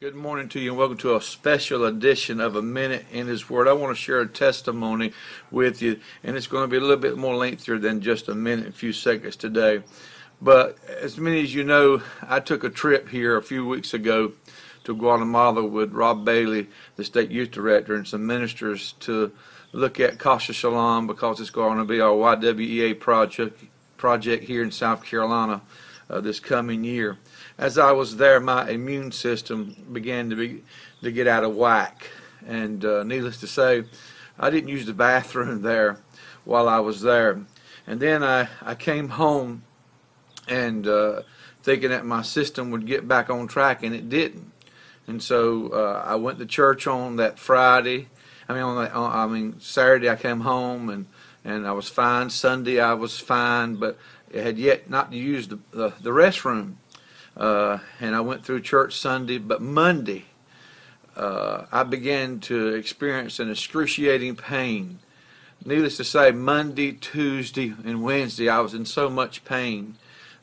Good morning to you and welcome to a special edition of A Minute in His Word. I want to share a testimony with you, and it's going to be a little bit more lengthier than just a minute and a few seconds today. But as many as you know, I took a trip here a few weeks ago to Guatemala with Rob Bailey, the state youth director, and some ministers to look at Casa Shalom because it's going to be our YWEA project here in South Carolina this coming year. As I was there, my immune system began to get out of whack, and needless to say, I didn't use the bathroom there while I was there. And then I came home and thinking that my system would get back on track, and it didn't. And so I went to church on that Friday. Saturday I came home and I was fine. Sunday I was fine, but I had yet not used the restroom. And I went through church Sunday, but Monday I began to experience an excruciating pain. Needless to say, Monday, Tuesday, and Wednesday I was in so much pain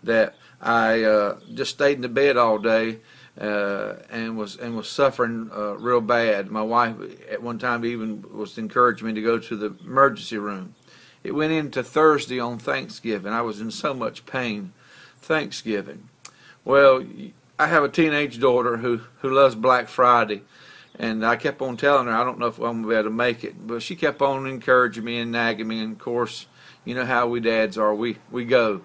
that I just stayed in the bed all day and was suffering real bad. My wife at one time even was encouraging me to go to the emergency room. It went into Thursday on Thanksgiving. I was in so much pain Thanksgiving. Well, I have a teenage daughter who loves Black Friday, and I kept on telling her I don't know if I'm going to be able to make it, but she kept on encouraging me and nagging me, and of course, you know how we dads are, we go.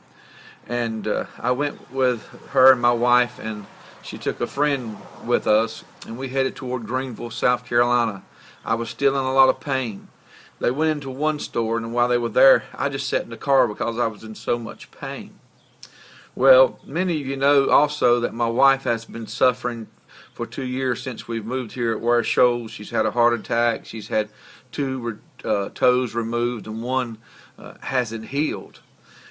And I went with her and my wife, and she took a friend with us, and we headed toward Greenville, South Carolina. I was still in a lot of pain. They went into one store, and while they were there, I just sat in the car because I was in so much pain. Well, many of you know also that my wife has been suffering for 2 years since we've moved here at Ware Shoals. She's had a heart attack. She's had two toes removed, and one hasn't healed.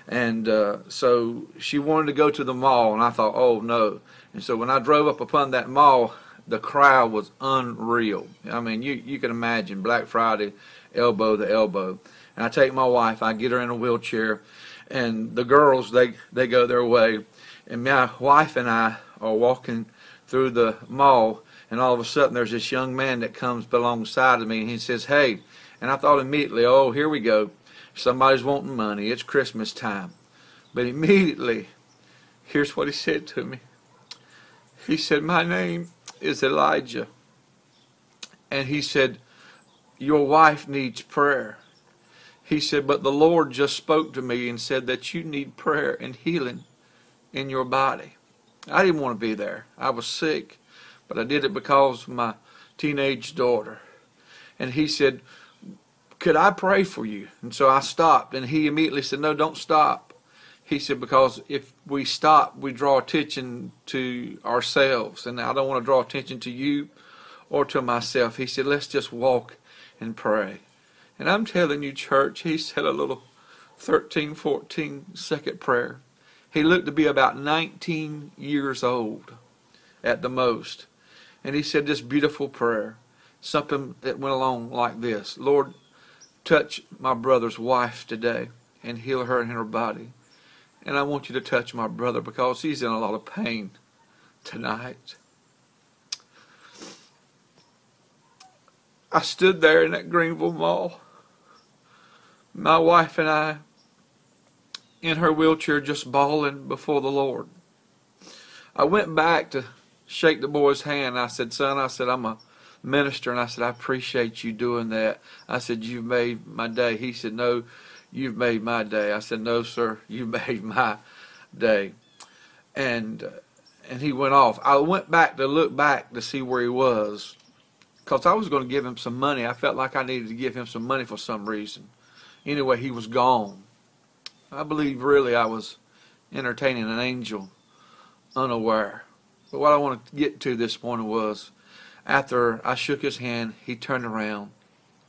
And so she wanted to go to the mall, and I thought, oh no. And so when I drove up upon that mall, the crowd was unreal. I mean, you can imagine Black Friday, elbow to elbow. And I take my wife, I get her in a wheelchair, and the girls, they go their way. And my wife and I are walking through the mall, and all of a sudden there's this young man that comes alongside of me, and he says, hey. And I thought immediately, oh, here we go. Somebody's wanting money. It's Christmas time. But immediately, here's what he said to me. He said, my name is Elijah. And he said, your wife needs prayer. He said, but the Lord just spoke to me and said that you need prayer and healing in your body. I didn't want to be there. I was sick, but I did it because of my teenage daughter. And he said, could I pray for you? And so I stopped, and he immediately said, no, don't stop. He said, because if we stop, we draw attention to ourselves, and I don't want to draw attention to you or to myself. He said, let's just walk and pray. And I'm telling you, church, he said a little 13, 14 second prayer. He looked to be about 19 years old at the most. And he said this beautiful prayer, something that went along like this. Lord, touch my brother's wife today and heal her in her body. And I want you to touch my brother because he's in a lot of pain tonight. I stood there in that Greenville Mall. My wife and I, in her wheelchair, just bawling before the Lord. I went back to shake the boy's hand. I said, son, I'm a minister, and I said, I appreciate you doing that. I said, you've made my day. He said, no, you've made my day. I said, no, sir, you made my day. And he went off. I went back to look back to see where he was because I was going to give him some money. I felt like I needed to give him some money for some reason. Anyway, he was gone. I believe really I was entertaining an angel unaware. But what I wanted to get to this morning was after I shook his hand, he turned around.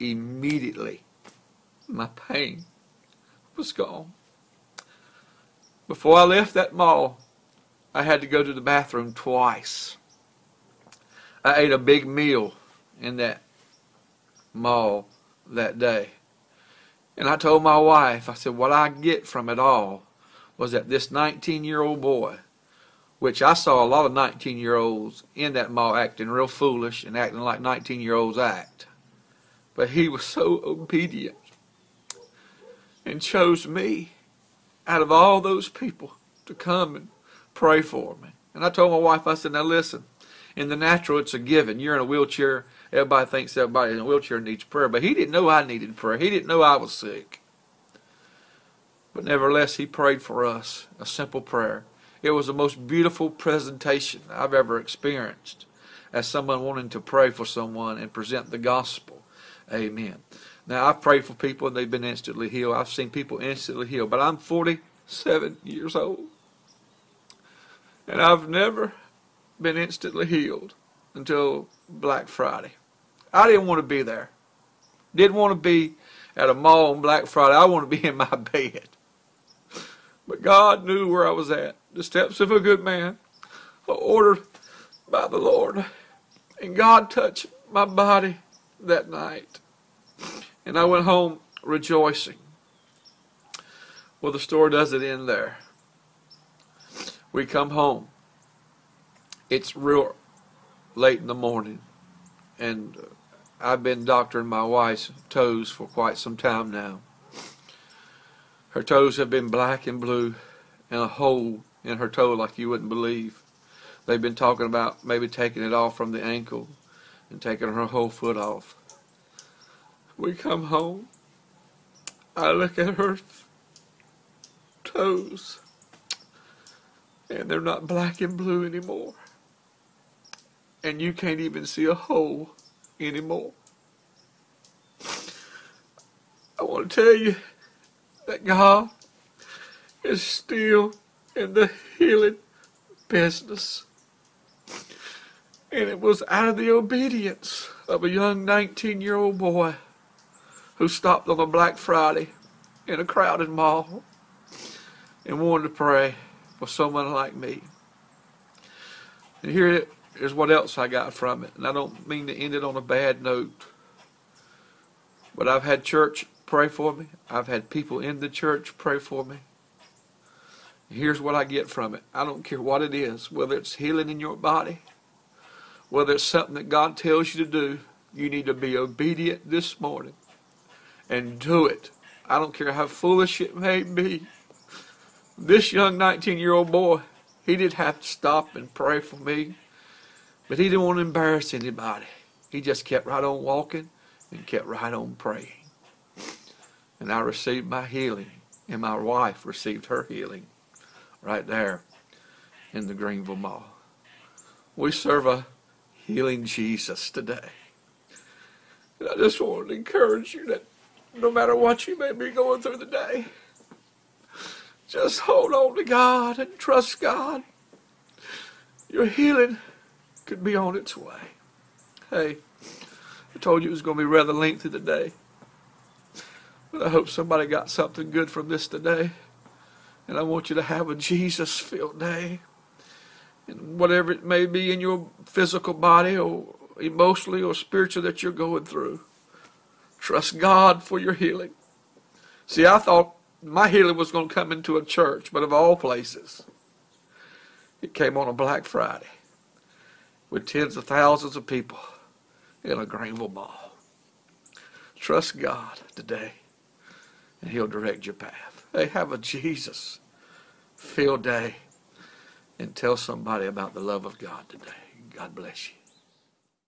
Immediately, my pain was gone. Before I left that mall, I had to go to the bathroom twice. I ate a big meal in that mall that day. And I told my wife, I said, what I get from it all was that this 19-year-old boy which I saw a lot of 19-year-olds in that mall acting real foolish and acting like 19-year-olds act. But he was so obedient and chose me out of all those people to come and pray for me. And I told my wife, I said, now listen, in the natural it's a given. You're in a wheelchair. Everybody thinks everybody in a wheelchair needs prayer. But he didn't know I needed prayer. He didn't know I was sick. But nevertheless, he prayed for us, a simple prayer. It was the most beautiful presentation I've ever experienced as someone wanting to pray for someone and present the gospel. Amen. Now, I've prayed for people and they've been instantly healed. I've seen people instantly healed. But I'm 47 years old. And I've never been instantly healed until Black Friday. I didn't want to be there. Didn't want to be at a mall on Black Friday. I want to be in my bed. But God knew where I was at. The steps of a good man are ordered by the Lord. And God touched my body that night. And I went home rejoicing. Well, the story doesn't end there. We come home. It's real late in the morning. And I've been doctoring my wife's toes for quite some time now. Her toes have been black and blue and a hole in her toe like you wouldn't believe. They've been talking about maybe taking it off from the ankle and taking her whole foot off. We come home. I look at her toes and they're not black and blue anymore. And you can't even see a hole anymore. I want to tell you that God is still in the healing business. And it was out of the obedience of a young 19-year-old boy who stopped on a Black Friday in a crowded mall and wanted to pray for someone like me. And here is what else I got from it. And I don't mean to end it on a bad note. But I've had church pray for me. I've had people in the church pray for me. Here's what I get from it. I don't care what it is, whether it's healing in your body, whether it's something that God tells you to do, you need to be obedient this morning and do it. I don't care how foolish it may be. This young 19-year-old boy, he did have to stop and pray for me, but he didn't want to embarrass anybody. He just kept right on walking and kept right on praying. And I received my healing, and my wife received her healing right there in the Greenville Mall. We serve a healing Jesus today. And I just want to encourage you that no matter what you may be going through the day, just hold on to God and trust God. Your healing could be on its way. Hey, I told you it was going to be rather lengthy today. But I hope somebody got something good from this today. And I want you to have a Jesus-filled day. And whatever it may be in your physical body or emotionally or spiritually that you're going through, trust God for your healing. See, I thought my healing was going to come into a church, but of all places, it came on a Black Friday with tens of thousands of people in a Greenville Mall. Trust God today, and He'll direct your path. Hey, have a Jesus-filled day and tell somebody about the love of God today. God bless you.